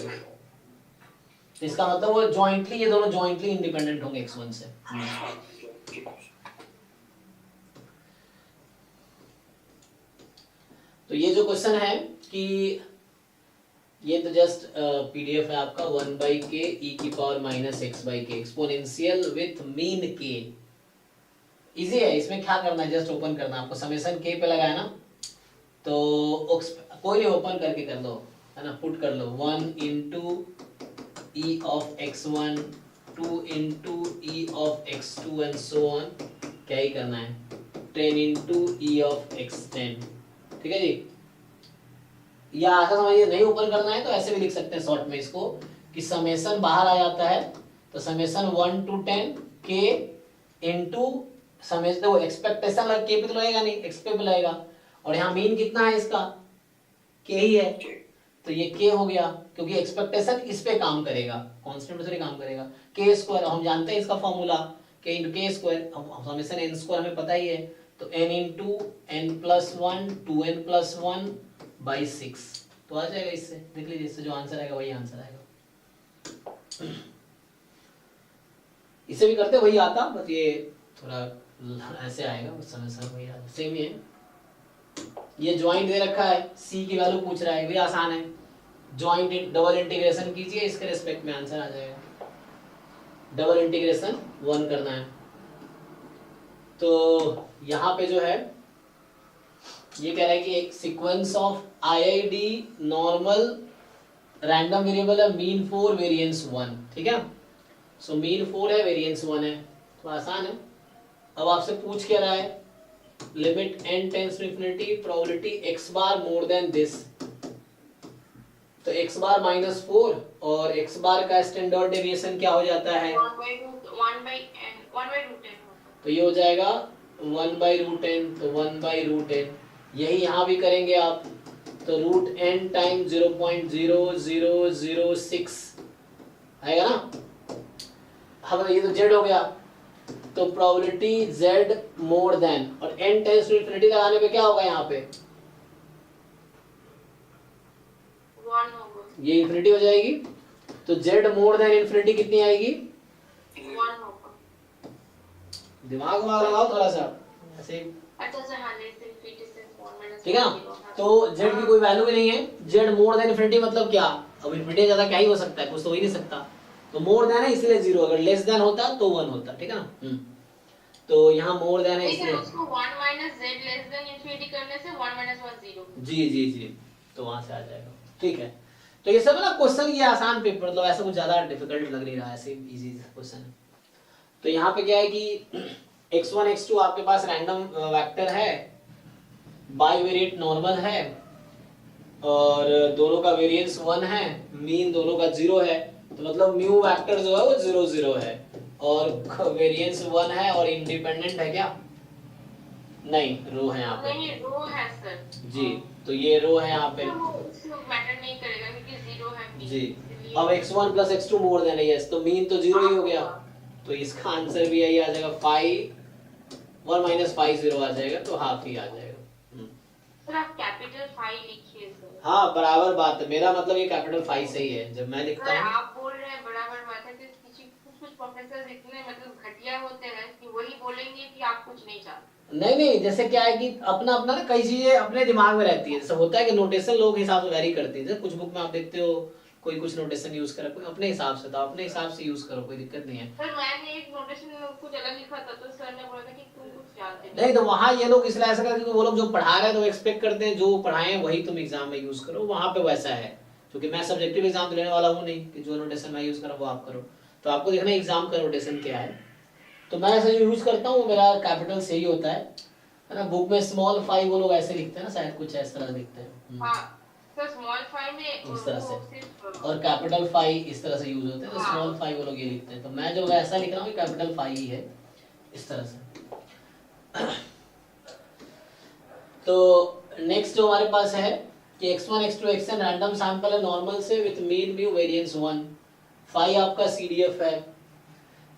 इसका मतलब वो जॉइंटली, ये दोनों जॉइंटली इंडिपेंडेंट होंगे x1 से। हाँ ठीक है। तो ये जो क्वेश्चन है कि ये तो जस्ट पीडीएफ है आपका 1/k e की power minus x by k exponential with mean k। Easy है, इसमें क्या करना है, जस्ट ओपन करना है आपको, समेशन k पे लगाया ना, तो कोई नहीं, ओपन करके कर लो, है ना, पुट कर लो 1 into e of x1 2 into e of x2 and so on, क्या ही करना है 10 into e of x10, ठीक है जी। या ऐसा समझिए, नहीं ओपन करना है तो ऐसे भी लिख सकते हैं शॉर्ट में इसको कि समेशन बाहर आ जाता है, तो summation 1 to 10 k into summation, वो एक्सपेक्टेशन लग के पे तो लगेगा नहीं, एक्स पे लगेगा, और यहाँ मीन कितना है इसका k ही है, तो ये k हो गया, क्योंकि एक्सपेक्टेशन इस पे काम करेगा, कांस्टेंट पे काम करेगा। k स्क्वायर हम जानते हैं इसका formula k into k square, हम समेशन n स्क्वायर हमें पता ही है, तो n into n plus 1 2n plus 1 by 6, तो आ जाएगा इससे, देख लीजिए इससे जो आंसर आएगा वही आंसर आएगा। इसे भी करते वही आता, बस ये थोड़ा ऐसे आएगा, बस समेशन वही आता, सेम ही है। ये ज्वाइंट दे रखा है, c की वैल्यू पूछ रहा है, भी आसान है, ज्वाइंट डबल इंटीग्रेशन कीजिए, इसके रिस्पेक्ट में आंसर आ जाएगा। डबल इंटीग्रेशन 1 करना है, तो यहाँ पे जो है ये कह रहा है कि एक sequence of IID normal random variable है, मीन 4 वेरिएंस 1, ठीक है। सो मीन 4 है, वेरिएंस 1 है, तो आसान है। अब आपसे पूछ क्या रहा है, limit n tends to infinity probability x bar more than this, तो x बार माइनस 4 और x बार का स्टैंडर्ड डेविएशन क्या हो जाता है, 1/√n, तो ये हो जाएगा 1/√n, तो 1/√n, यही यहाँ भी करेंगे आप, तो √n टाइम 0.0006 आएगा ना। अब ये तो z हो गया, तो प्रोबेबिलिटी z मोर देन, और n टेंड्स टू इंफिनिटी लगाने पे क्या होगा यहाँ पे, 1 होगा, ये इंफिनिटी हो जाएगी, तो z मोर देन इंफिनिटी कितनी आएगी, 1 होगा। दिमाग में लगाओ थोड़ा सा ऐसे, अच्छा से हाँ लेते हैं, फिर इससे 1 ठीक है ना। तो z की कोई वैल्यू भी नहीं है, z मोर देन इंफिनिटी मतलब क्या, अब इंफिनिटी ज्यादा क्या ही हो सकता है, कुछ तो हो ही नहीं सकता, तो मोर देन है इसलिए 0, अगर लेस देन होता तो 1 होता, ठीक है ना। तो यहाँ मोर देन है इसलिए उसको 1 minus z less than infinity करने से 1 माइनस 1 0, जी जी जी, तो वहां से आ जाएगा, ठीक है। तो ये सब ना क्वेश्चन, ये आसान पेपर, मतलब ऐसा कुछ ज्यादा डिफिकल्ट लग नहीं रहा है, ऐसे इजी क्वेश्चन है। तो यहाँ पे क्या है कि x1 x2 आपके पास रैंडम वेक्टर है, बाइवेरिएट नॉर्मल है, और दोनों का वेरिएंस 1 है, मीन दोनों का 0 है, तो मतलब म्यू वेक्टर जो है वो 0 0 है, और वेरिएंस 1 है, और इंडिपेंडेंट है क्या, नहीं, रो है यहाँ पे, नहीं रो है सर जी, तो ये रो है यहाँ पे, तो मैटर नहीं करेगा क्योंकि 0 है मीन, जी। अब x1 plus x2 more than है, यस, तो मीन तो 0 ही हो गया, तो इसका आंसर भी यही आ जाएगा, 1 minus 5 0 आ जाएगा, तो हाफ ही आ जाएगा। सर आप कैपिटल 5 लिखिए सर। हाँ बराबर बात है, मेरा मतलब ये कैपिटल 5 सही है, जब मैं लिखता हूँ। आप बोल रहे हैं बराबर बात है, कुछ प्रोफेसर इतने मतलब घटिया होते हैं कि वही बोलेंगे कि आप कुछ नहीं जानते। नहीं, जैसे क्या है कि अपना अपना ना कई चीजें अपने दिमाग में रहती है, जैसे होता है कि नोटेशन लोग हिसाब से वेरी करते हैं, जैसे कुछ बुक में आप देखते हो कोई कुछ नोटेशन यूज करा, कोई अपने हिसाब से, तो अपने हिसाब से यूज करो, कोई दिक्कत नहीं है। सर मैंने एक नोटेशन कुछ अलग लिखा था, तो सर ने बोला था कि तुम कुछ जानते नहीं, तो वहाँ ये लोग इसलिए ऐसा करते हैं, वो लोग जो पढ़ा रहे हैं तो एक्सपेक्ट करते हैं जो पढ़ाए हैं वही तुम एग्जाम में यूज करो, वहाँ पे वैसा है, क्योंकि मैं सब्जेक्टिव एग्जाम लेने वाला हूँ नहीं कि जो नोटेशन मैं यूज करूँ वो आप करो, तो आपको देखना एग्जाम का नोटेशन क्या है। तो मैं ऐसा जो यूज करता हूँ मेरा कैपिटल सही होता है ना। बुक में स्मॉल 5 वो लोग ऐसे लिखते हैं ना, शायद कुछ इस तरह लिखते हैं। हाँ सर, स्मॉल 5 में इस तरह से, और कैपिटल 5 इस तरह से यूज होते हैं, तो स्मॉल 5 वो लोग ये लिखते हैं, तो मैं जो ऐसा लिख रहा हूँ कैपिटल 5 ही है, इस तरह से। तो नेक्स्ट जो हमारे पास है कि x1 x2 xn random sample है नॉर्मल से विथ मीन म्यू वेरिएंस 1, 5 आपका CDF है,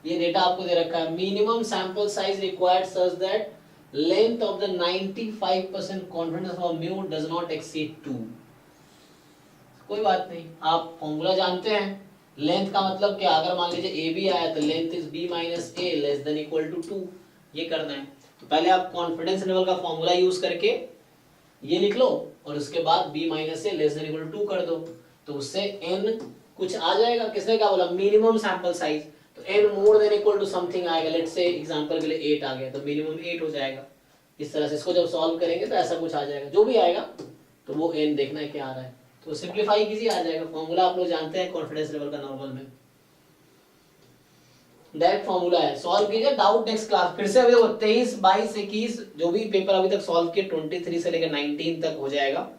ये डेटा आपको दे रखा है, minimum sample size required such that length of the 95% confidence of mu does not exceed 2। कोई बात नहीं, आप फॉर्मूला जानते हैं। लेंथ का मतलब क्या, अगर मान लीजिए ए बी आया तो length is B minus A less than equal to 2, ये करना है। तो पहले आप कॉन्फिडेंस लेवल का फॉर्मूला यूज करके ये लिख लो और उसके बाद b minus A less than equal to 2 कर दो, तो उससे n कुछ आ जाएगा। किसने क्या बोला, मिनिमम सैंपल साइज, तो n more than equal to something आएगा। लेट्स से एग्जांपल के लिए 8 आ गया तो मिनिमम 8 हो जाएगा। इस तरह से इसको जब सॉल्व करेंगे तो ऐसा कुछ आ जाएगा, जो भी आएगा तो वो n देखना है क्या आ रहा है, तो सिंपलीफाई कीजिए, आ जाएगा। फॉर्मूला आप लोग जानते हैं कॉन्फिडेंस लेवल का, नॉर्मल में डायरेक्ट फॉर्मूला है। सॉल्व कीजिए, डाउट नेक्स्ट क्लास। फिर से अभी देखो 23, 22, 21 जो भी पेपर अभी तक सॉल्व किए 23 से लेकर 19 तक हो जाएगा।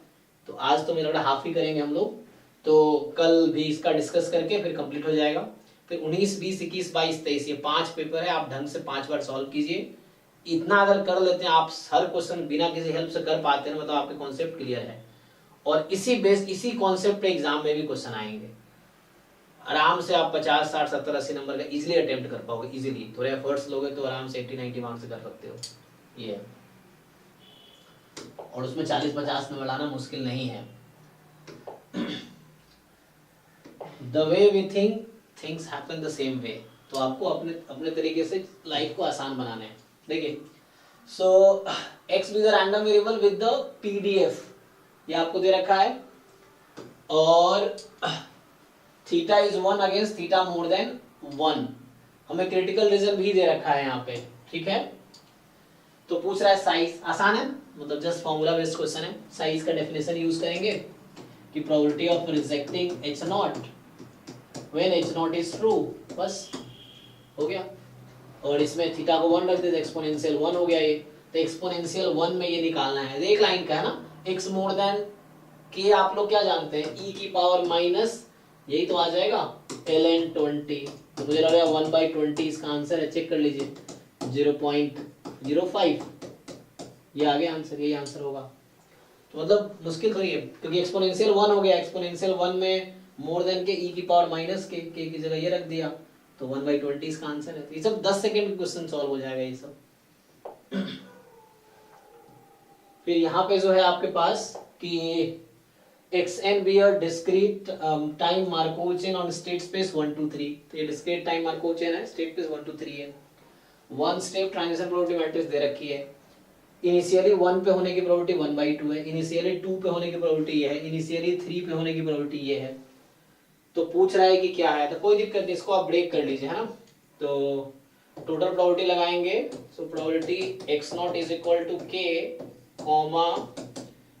तो आज तो मेरा लगा हाफ ही करेंगे हम लोग, तो कल भी इसका डिस्कस करके फिर कंप्लीट हो जाएगा। फिर 19, 20, 21, 22, 23 ये 5 पेपर है, आप ढंग से 5 बार सॉल्व कीजिए। इतना अगर कर लेते हैं आप, हर क्वेश्चन बिना किसी हेल्प से कर पाते हैं, मतलब आपके कॉन्सेप्ट क्लियर है। और इसी कॉन्सेप्ट पे एग्जाम में भी क्वेश्चन आएंगे। आराम से आप 50, 60, 70, 80 नंबर का इजीली अटेम्प्ट कर पाओगे। इजीली थोड़े एफर्ट्स लोगे तो आराम से 80, 90 मार्क्स से कर सकते हो ये। और उसमें 40, 50 नंबर लाना मुश्किल नहीं है। The way we think things happen the same way. तो आपको अपने अपने तरीके से लाइफ को आसान बनाना है। देखिए, so x is a random variable with the PDF, ये आपको दे रखा है। और theta is 1 against theta more than 1, हमें क्रिटिकल रीजन भी दे रखा है यहाँ पे, ठीक है। तो पूछ रहा है साइज, आसान है, मतलब जस्ट फॉर्मूला बेस्ड क्वेश्चन है। साइज का डेफिनेशन यूज करेंगे कि probability of rejecting H not when H not is true, बस हो गया। और इसमें थीटा को 1 रख देते, एक्सपोनेंशियल 1 हो गया ये। तो एक्सपोनेंशियल 1 में ये निकालना है, एक लाइन का है ना, x मोर देन के आप लोग क्या जानते हैं, e की पावर माइनस, यही तो आ जाएगा ln 20। तो मुझे लग रहा है 1/20 इसका आंसर है, चेक कर लीजिए 0.05, ये आ गया आंसर, यही आंसर होगा। तो मतलब मुश्किल थोड़ी है, क्योंकि एक्सपोनेंशियल 1 हो गया। एक्सपोनेंशियल 1 में मोर देन के e की पावर माइनस के की जगह ये रख दिया, तो 1/20 इसका आंसर है। तो ये सब 10 सेकंड में क्वेश्चन सॉल्व हो जाएगा ये सब। फिर यहाँ पे जो है आपके पास कि xn be a discrete time Markov chain on state space 1 to 3, तो ये discrete time Markov chain है, state space 1 to 3 है। One step transition probability matrix दे रखी है। इनिशियली 1 पे होने की प्रोबेबिलिटी 1/2 है, इनिशियली 2 पे होने की प्रोबेबिलिटी ये है, इनिशियली 3 पे होने की प्रोबेबिलिटी ये है। तो पूछ रहा है कि क्या है, तो कोई दिक्कत नहीं, इसको आप ब्रेक कर लीजिए, है ना। तो टोटल प्रोबेबिलिटी लगाएंगे, so probability x0 is equal to k comma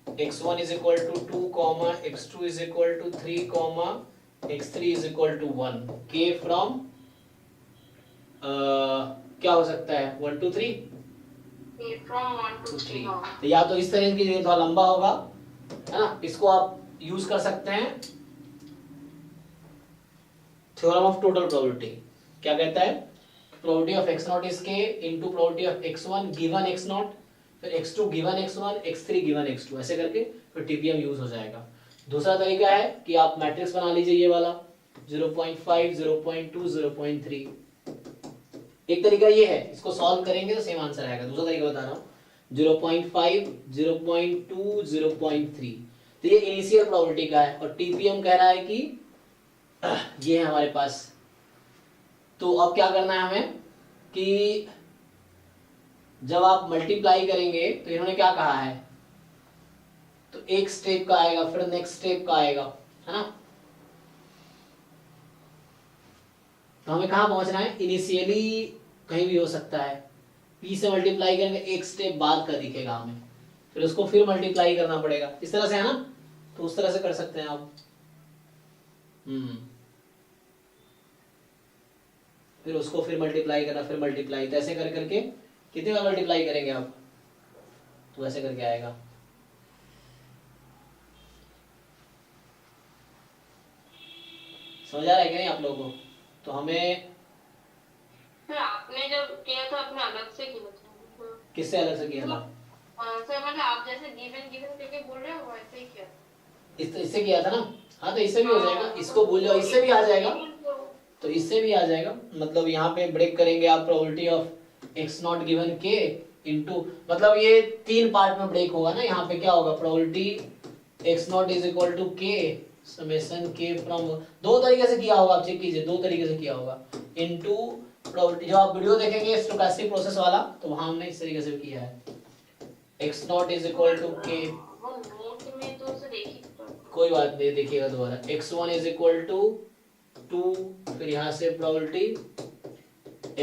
x1 is equal to 2, x2 is equal to 3, x3 is equal to 1, k from क्या हो सकता है 1 to 3, k from 1 to 3। तो या तो इस तरह की थोड़ा लंबा होगा, है ना। इसको आप यूज कर सकते हैं थ्योरम ऑफ टोटल प्रोबेबिलिटी। क्या कहता है, probability of x0 is k into probability of x1 given x0, फिर x2 given x1, x3 given x2, ऐसे करके फिर टीपीएम यूज हो जाएगा। दूसरा तरीका है कि आप मैट्रिक्स बना लीजिए, ये वाला 0.5, 0.2, 0.3। एक तरीका ये है, इसको सॉल्व करेंगे तो सेम आंसर आएगा। दूसरा तरीका बता रहा हूँ, 0.5, 0.2, 0.3। तो ये इनिशियल प्रोबेबिलिटी का है, और टीपीएम कह रहा है कि ये है हमारे पास। तो अब क्या करना है हमें कि जब आप मल्टीप्लाई करेंगे तो इन्होंने क्या कहा है, तो एक स्टेप का आएगा, फिर नेक्स्ट स्टेप का आएगा, है ना। तो हमें कहां पहुंचना है, इनिशियली कहीं भी हो सकता है, p से मल्टीप्लाई करेंगे, एक स्टेप बाद का दिखेगा हमें, फिर उसको फिर मल्टीप्लाई करना पड़ेगा, इस तरह से, है ना। तो उस तरह से कर सकते हैं आप। फिर उसको फिर मल्टीप्लाई करना, फिर मल्टीप्लाई, तो ऐसे कर करके कितने बार मल्टीप्लाई करेंगे आप, तो ऐसे करके आएगा। समझ आ रहा है कि नहीं आप लोगों को। तो हमें सर आपने जब किया था अपने अलग से किया था, किससे अलग से किया था, सर मतलब आप जैसे गिवन गिवन करके बोल रहे हो वैसे ही किया, इससे किया था ना। हाँ तो इससे भी हो जाएगा, इसको भूल जाओ, इससे भी आ जाएगा। तो इससे भी आ जाएगा, मतलब यहाँ पे ब्रेक करेंगे आप probability of x not given के इनटू, मतलब ये 3 पार्ट में ब्रेक होगा ना, यहाँ पे क्या होगा probability X naught is equal to K summation K from, 2 तरीके से किया होगा, आप चेक कीजिए 2 तरीके से किया होगा, इनटू प्रोबेबिलिटी, जो आप वीडियो देखेंगे स्टोकास्टिक प्रोसेस वाला तो वहां हमने इस तरीके से किया है, X naught is equal to K, वो नोट में तो सर एक ही कोई बात नहीं देखिएगा दोबारा, x1 इज इक्वल टू 2, फिर यहाँ से probability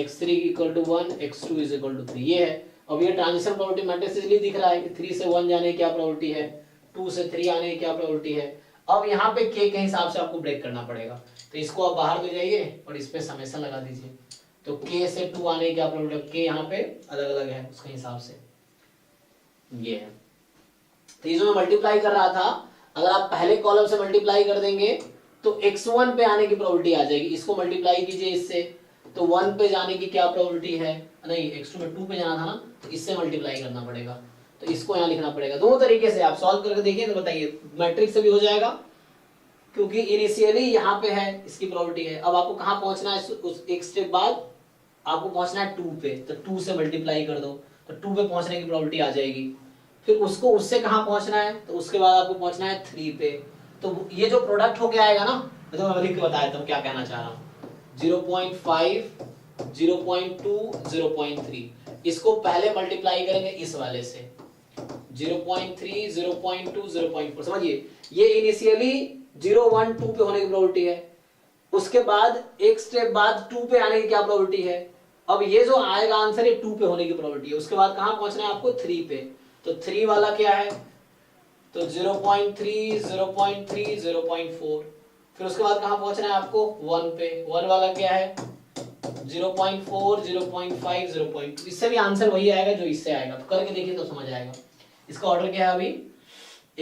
x3 equal to 1, x2 is equal to 3, ये है। अब ये ट्रांजिशन प्रोबेबिलिटी मैट्रिक्स इसलिए दिख रहा है कि 3 से 1 जाने की क्या प्रोबेबिलिटी है, 2 से 3 आने की क्या प्रोबेबिलिटी है। अब यहाँ पे k के हिसाब से आपको ब्रेक करना पड़ेगा, तो इसको आप बाहर ले जाइए और इस पे समेशन लगा दीजिए, तो k से 2 आने की क्या प्रोबेबिलिटी, k यहाँ पे अलग अलग है उसके हिसाब से, ये है। तो ये जो मैं मल्टीप्लाई कर रहा था, अगर आप पहले कॉलम से मल्टीप्लाई कर देंगे तो x1 पे आने की प्रोबेबिलिटी आ जाएगी, इसको मल्टीप्लाई कीजिए इससे, तो 1 पे जाने की क्या प्रोबेबिलिटी है, नहीं x2 में 2 पे जाना था ना, तो इससे मल्टीप्लाई करना पड़ेगा, तो इसको यहाँ लिखना पड़ेगा। 2 तरीके से आप सॉल्व करके देखिए तो बताइए, मैट्रिक्स से भी हो जाएगा क्योंकि इनिशियली यहाँ पे है इसकी प्रोबेबिलिटी है। अब आपको कहाँ पहुंचना है, उस एक स्टेप बाद आपको पहुंचना है 2 पे, तो 2 से मल्टीप्लाई कर दो तो 2 पे पहुंचने की प्रोबेबिलिटी आ जाएगी। फिर उसको उससे कहाँ पहुंचना है, तो उसके बाद आपको पहुंचना है 3 पे, तो ये जो प्रोडक्ट होके आएगा ना, तो मैं लिख के बता देता हूँ क्या कहना चाह रहा हूँ, 0.5 0.2 0.3, इसको पहले मल्टीप्लाई करेंगे इस वाले से 0.3 0.2 0.4, समझिए ये इनिशियली 0 1 2 पे होने की प्रोबेबिलिटी है, उसके बाद एक स्टेप बाद 2 पे आने की क्या प्रोबेबिलिटी है, अब ये जो आएगा आंसर ये 2 पे होने की प्रोबेबिलिटी है, उसके बाद कहां पहुंचना है आपको 3 पे, तो 3 वाला क्या है, तो 0.3 0.3 0.4, फिर उसके बाद कहां पहुंचना है आपको 1 पे, 1 वाला क्या है 0.4 0.5 0.2, इससे भी आंसर वही आएगा जो इससे आएगा, तो करके देखिए तो समझ आएगा। इसका ऑर्डर क्या है, अभी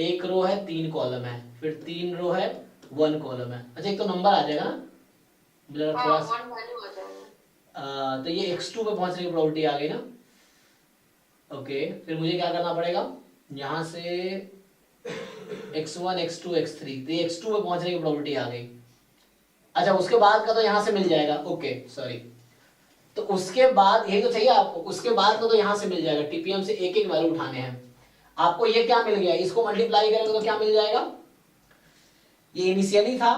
1 रो है 3 कॉलम है, फिर 3 रो है 1 कॉलम है, अच्छा एक तो नंबर आ जाएगा ना, थोड़ा सा 1 वैल्यू आ जाएगा, तो ये x2 पे पहुंचने की प्रोबेबिलिटी आ गई ना, ओके। फिर मुझे क्या करना पड़ेगा, यहाँ से x1 x2 x3, तो ये x2 पे पहुंचने की प्रोबेबिलिटी आ गई। अच्छा उसके बाद का तो यहाँ से मिल जाएगा, ओके सॉरी, तो उसके बाद यही तो चाहिए आपको, उसके बाद का तो यहाँ से मिल जाएगा, टीपीएम से एक एक वैल्यू उठाने हैं आपको। ये क्या मिल गया, इसको मल्टीप्लाई करेंगे तो क्या मिल जाएगा, ये इनिशियली था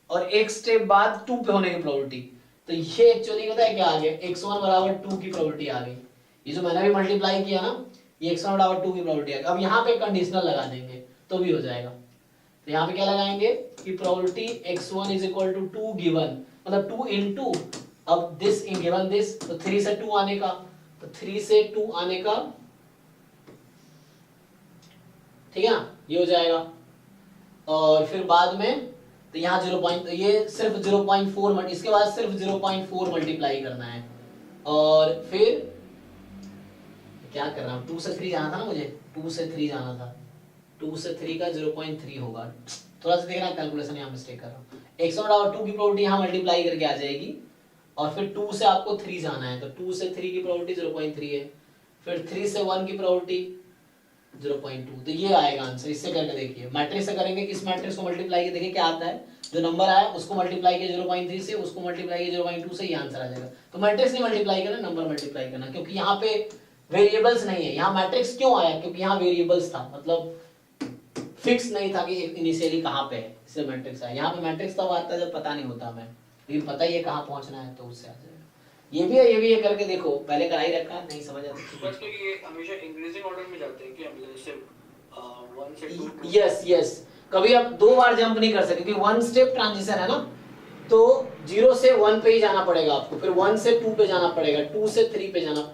और एक स्टेप बाद 2 पे होने की प्रोबेबिलिटी, तो ये एक्चुअली पता है क्या आ गया, x1 बराबर 2 की प्रोबेबिलिटी आ गई, ये जो मैंने भी मल्टीप्लाई किया ना, ये x1 बराबर 2 की प्रोबेबिलिटी आ गई। अब यहाँ पे कंडीशनल लगा देंगे तो भी हो जाएगा, तो यहाँ पे क्या लगाएंगे कि probability x1 is equal to 2 given, मतलब 2 इनटू, अब दिस इन गिवन दिस, तो 3 से 2 आने का, तो 3 से 2 आने का, ठीक है ना, ये हो जाएगा। और फिर बाद में तो यहाँ 0. ये सिर्फ 0.4, इसके बाद सिर्फ 0.4 मल्टीप्लाई करना है, और फिर क्या कर रहा हूँ, 2 से 3 जाना था ना मुझे, 2 से 3 जाना था, 2 से 3 का 0.3 होगा, थोड़ा सा देखना कैलकुलेशन यहाँ मिस्टेक कर रहा हूँ, x1 और 2 की प्रोबेबिलिटी यहाँ मल्टीप्लाई करके आ जाएगी, और फिर 2 से आपको 3 जाना है, तो 2 से 3 की प्रोबेबिलिटी 0.3 है, फिर 3 से 1 की प्रोबेबिलिटी 0.2, तो ये आएगा आंसर। इससे करके देखिए, मैट्रिक्स से करेंगे, इस मैट्रिक्स को मल्टीप्लाई करके देखिए क्या आता है, जो नंबर आया उसको मल्टीप्लाई किया 0.3 से, उसको मल्टीप्लाई किया 0.2 से, ये आंसर आ जाएगा। तो मैट्रिक्स नहीं मल्टीप्लाई करना, नंबर मल्टीप्लाई करना, क्योंकि यहाँ पे वेरिएबल्स नहीं है। यहाँ मैट्रिक्स क्यों आया, क्योंकि यहाँ वेरिएबल्स था, मतलब फिक्स नहीं था कि इनिशियली कहाँ पे है, इसलिए मैट्रिक्स आया। यहाँ पे मैट्रिक्स तब आता है जब पता नहीं होता हमें, लेकिन पता ही है कहाँ पहुंचना है, तो उससे आ जाएगा। ये भी है, ये भी है, करके देखो, पहले कराई रखा, नहीं समझ आता बस तो ये हमेशा इंक्रीजिंग ऑर्डर में जाते हैं कि हम जैसे 1 से 2, यस यस, कभी आप 2 बार जंप नहीं कर सकते, क्योंकि 1 स्टेप ट्रांजिशन है ना, तो 0 से 1 पे ही जाना पड़ेगा आपको, फिर 1 से 2 पे जाना पड़ेगा, 2 से 3 पे जाना,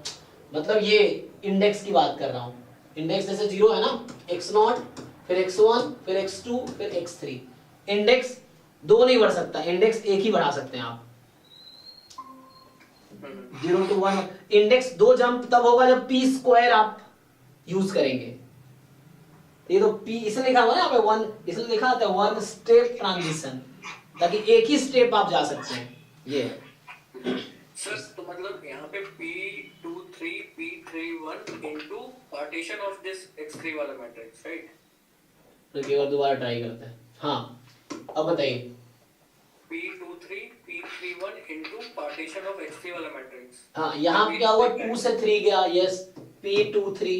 मतलब ये इंडेक्स की बात कर रहा हूँ। इंडेक्स जैसे 0 है ना, x0, फिर x1, फिर x2, फिर x3, इंडेक्स 2 नहीं बढ़ सकता, इंडेक्स 1 ही बढ़ा सकते हैं आप, 0 to 1। इंडेक्स 2 जंप तब होगा जब p स्क्वायर आप यूज करेंगे, ये तो p इसलिए लिखा हुआ है यहाँ पे 1, इसलिए लिखा आता है 1 स्टेप ट्रांजिशन, ताकि एक ही स्टेप आप जा सकते हैं, ये है। सर तो मतलब यहाँ पे P23 P31 into partition of this x3 वाला मैट्रिक्स, राइट? तो एक बार दोबारा ट्राई करते हैं। हाँ अब बताइए, P23 P31 P31 into partition of X3 वाला मैट्रिक्स। हाँ, यहाँ पे क्या हुआ, 2 से 3 गया, यस, P23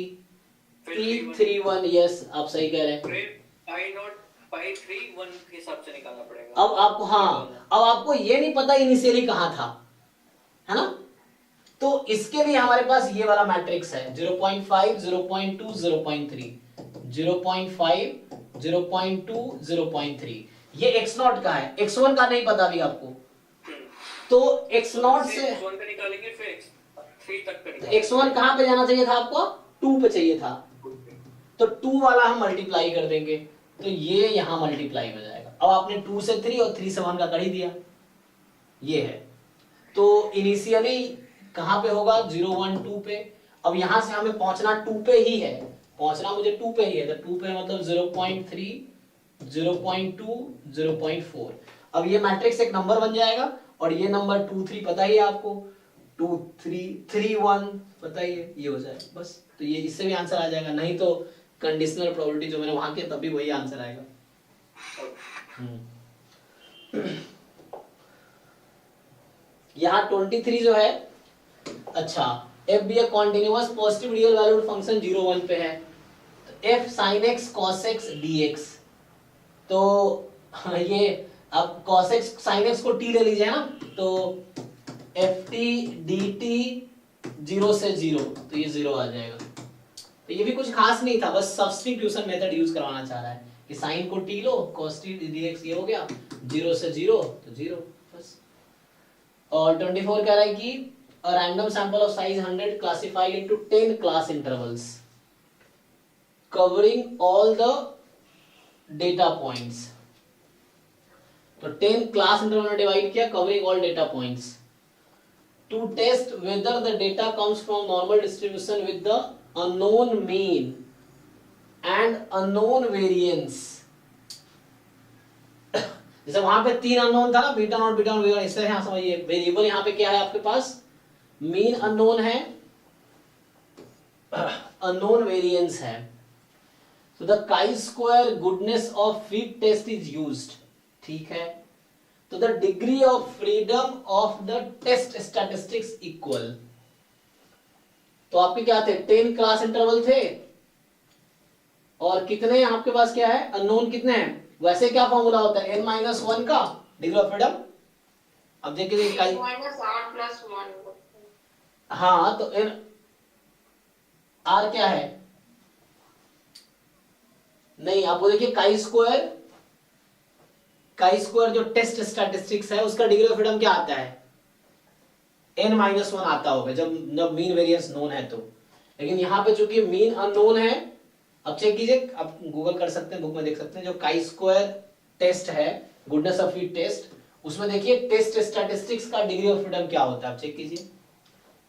P31, यस, आप सही कह रहे हैं। फिर पाई नॉट पाई 3 1 के हिसाब से निकालना पड़ेगा। अब आपको, हाँ, अब आपको ये नहीं पता इनिशियली कहाँ था, है ना, तो इसके लिए हमारे पास ये वाला मैट्रिक्स है 0.5 0.2 0.3 0.5 0.2 0.3, ये x0 का है, x1 का नहीं पता अभी आपको, तो x0 से x1 का निकालेंगे, फिर x3 तक का तो निकालेंगे। x1 कहाँ पे जाना चाहिए था आपको, 2 पे चाहिए था, तो 2 वाला हम मल्टीप्लाई कर देंगे, तो ये यहां मल्टीप्लाई हो जाएगा। अब आपने 2 से 3 और 3 से 1 का कर ही दिया, ये है, तो इनिशियली कहां पे होगा, 0 1 2 पे। अब यहां से हमें पहुंचना 2 पे ही है, पहुंचना मुझे 2 पे ही है, तो 2 पे मतलब 0.3 0.2 0.4। अब ये मैट्रिक्स एक नंबर बन जाएगा, और ये नंबर 2 3 पता ही है आपको, 2 3 3 1 पता ही है, ये हो जाएगा बस। तो ये इससे भी आंसर आ जाएगा, नहीं तो कंडीशनल प्रोबेबिलिटी जो मैंने वहां किया तब भी वही आंसर आएगा। यहाँ 23 जो है, अच्छा, f भी एक continuous positive real valued function 0 1 पे है, तो f sin x cos x dx, तो ये अब cos x sin x को t ले लीजिए ना, तो ft dt 0 से 0, तो ये 0 आ जाएगा। तो ये भी कुछ खास नहीं था, बस सब्स्टिट्यूशन मेथड यूज करवाना चाह रहा है कि sin को t लो, cos t dx ये हो गया, 0 से 0 तो 0 बस। और 24 कह रहा है कि a random sample of size 100 classified into 10 class intervals covering all the data points, तो 10 क्लास इंटरवल में डिवाइड किया, covering all data points, to test whether the data comes from normal distribution with the unknown mean and unknown variance. जैसे वहां पे 3 unknown था ना, beta not beta not, इससे यहां समझिए वेरिएबल यहाँ पे क्या है आपके पास, मीन अननोन है, अननोन वेरिएंस है, so the chi-square goodness of fit test is used, ठीक है, तो the degree of freedom of the test statistics equal, तो आपके क्या थे, 10 क्लास इंटरवल थे, और कितने आपके पास क्या है, अननोन कितने हैं, वैसे क्या फॉर्मूला होता है, n-1 का डिग्री ऑफ फ्रीडम। अब देखिए -r+1, हाँ, तो n r क्या है, नहीं आपको देखिए काई स्क्वायर जो टेस्ट स्टैटिस्टिक्स है उसका डिग्री ऑफ फ्रीडम क्या आता है, n-1 आता होगा जब मीन वेरिएंस नोन है तो, लेकिन यहाँ पे चूंकि मीन अननोन है, अब चेक कीजिए, आप गूगल कर सकते हैं, बुक में देख सकते हैं, जो काई स्क्वायर टेस्ट है, गुडनेस ऑफ फिट टेस्ट, उसमें देखिए टेस्ट स्टैटिस्टिक्स का डिग्री ऑफ फ्रीडम क्या होता है, आप चेक कीजिए,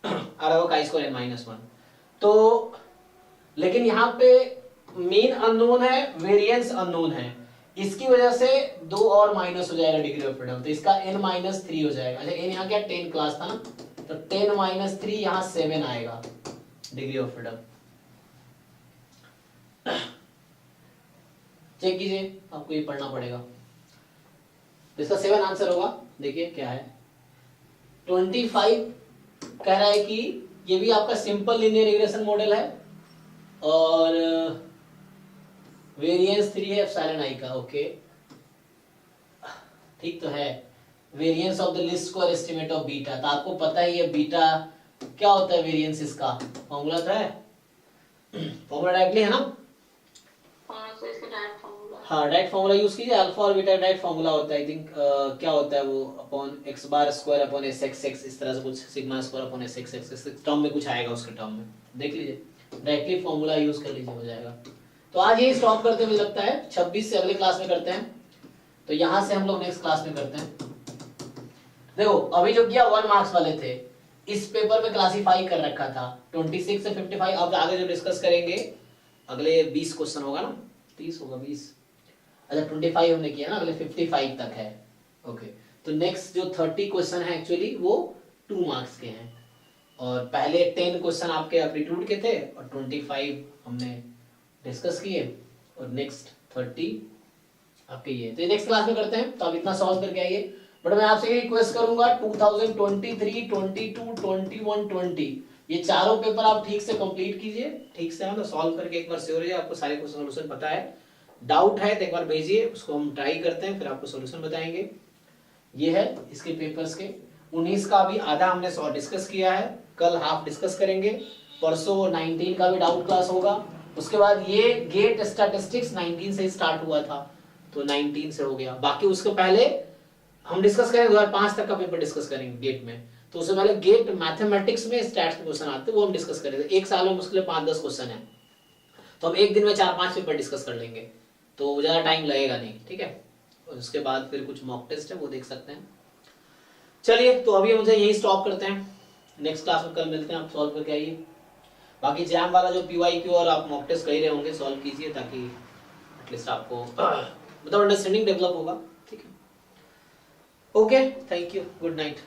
आ रहा होगा काई स्क्वायर n-1, तो लेकिन यहाँ पे मीन अननोन है, वेरिएंस अननोन है, इसकी वजह से 2 और माइनस हो जाएगा डिग्री ऑफ फ्रीडम, तो इसका n-3 हो जाएगा। अच्छा, n यहाँ क्या 10 क्लास था ना, तो 10-3 यहाँ 7 आएगा डिग्री ऑफ फ्रीडम। चेक कीजिए, आपको ये पढ़ना पड़ेगा, तो इसका 7 आंसर होगा। देखिए क्या है, 25 कह रहा है कि ये भी आपका सिंपल लीनियर रिग्रेशन मॉडल है, और वेरिएंस 3 है एप्सिलॉन i का, ओके ठीक तो है, variance of the least square estimate of beta, तो आपको पता है ये बीटा क्या होता है, वेरिएंस इसका फॉर्मूला तो है, फॉर्मूला डायरेक्टली है ना, तो इसका डायरेक्ट फॉर्मूला, हाँ डायरेक्ट फॉर्मूला यूज कीजिए, अल्फा और बीटा डायरेक्ट फॉर्मूला होता है, आई थिंक क्या होता है वो, upon x bar square upon sx, इस तरह से कुछ, सिग्मा स्क्वायर अपॉन sx, इस टर्म में कुछ आएगा, उसके टर्म में देख लीजिए, डायरेक्टली फॉर्मूला यूज कर लीजिए, हो जाएगा। तो आज यही स्टॉप करते हैं, मुझे लगता है 26 से अगले क्लास में करते हैं, तो यहां से हम लोग नेक्स्ट क्लास में करते हैं। देखो अभी जो किया 1 मार्क्स वाले थे, इस पेपर में क्लासिफाई कर रखा था 26 से 55, अब आगे जो डिस्कस करेंगे अगले 20 क्वेश्चन होगा ना, 30 होगा 20, अच्छा 25 हमने किया ना, अगले 55 तक है, ओके, तो नेक्स्ट जो 30 क्वेश्चन है एक्चुअली वो 2 मार्क्स के हैं, और पहले 10 क्वेश्चन आपके एप्टीट्यूड के थे, और 25 हमने डिस्कस किए, और नेक्स्ट 30 आपके ये, तो नेक्स्ट क्लास में करते हैं, तो आप इतना सॉल्व करके आइए, बट मैं आपसे ये रिक्वेस्ट करूंगा 2023, 22, 21, 20 ये चारों पेपर आप ठीक से कंप्लीट कीजिए, ठीक से मतलब सॉल्व करके एक बार श्योर हो जाए आपको सारे क्वेश्चन सॉल्यूशन पता है। डाउट है तो एक बार भेजिए, उसको हम ट्राई करते हैं, फिर आपको सॉल्यूशन बताएंगे। ये है इसके पेपर्स के 19 का भी आधा हमने डिस्कस किया है, कल हाफ डिस्कस करेंगे, परसों 19 का भी डाउट क्लास होगा। उसके बाद ये गेट स्टैटिस्टिक्स 19 से स्टार्ट हुआ था तो 19 से हो गया। बाकी उसके पहले हम डिस्कस करेंगे 2005 तक का पेपर डिस्कस करेंगे गेट में, तो उससे पहले गेट मैथमेटिक्स में स्टैट्स के क्वेश्चन आते हैं वो हम डिस्कस करेंगे। एक साल में मुश्किल 5-10 क्वेश्चन है तो हम एक दिन में 4-5 पेपर डिस्कस कर लेंगे, तो ज्यादा टाइम लगेगा नहीं, ठीक है। और उसके बाद फिर कुछ मॉक टेस्ट है वो देख सकते हैं। चलिए तो अभी मुझे यही स्टॉप करते हैं, नेक्स्ट क्लास में कल मिलते हैं, आप सॉल्व करके आइए। बाकी जैम वाला जो PYQ और आप मॉक टेस्ट कर ही रहे होंगे सॉल्व कीजिए ताकि एटलीस्ट आपको मतलब अंडरस्टैंडिंग डेवलप होगा, ठीक है। Okay, thank you, good night.